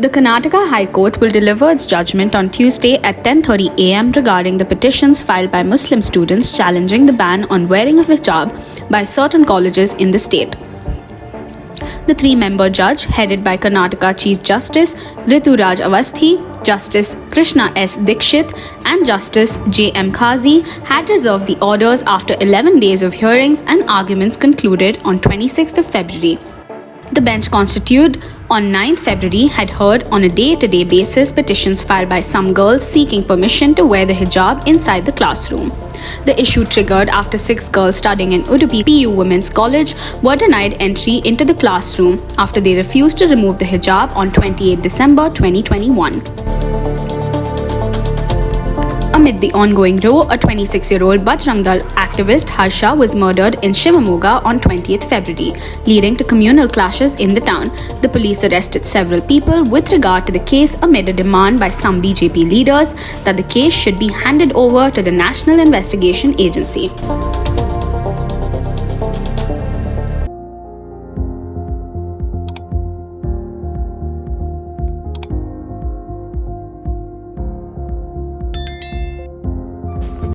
The Karnataka High Court will deliver its judgment on Tuesday at 10:30 a.m. regarding the petitions filed by Muslim students challenging the ban on wearing of hijab by certain colleges in the state. The three-member judge, headed by Karnataka Chief Justice Rituraj Avasthi, Justice Krishna S. Dikshit, and Justice J. M. Khazi, had reserved the orders after 11 days of hearings and arguments concluded on 26th of February. The bench constituted on 9th February had heard on a day-to-day basis petitions filed by some girls seeking permission to wear the hijab inside the classroom. The issue triggered after 6 girls studying in Udupi PU Women's College were denied entry into the classroom after they refused to remove the hijab on 28 December 2021. Amid the ongoing row, a 26-year-old Bajrang Dal activist Harsha was murdered in Shivamoga on 20th February, leading to communal clashes in the town. The police arrested several people with regard to the case amid a demand by some BJP leaders that the case should be handed over to the National Investigation Agency.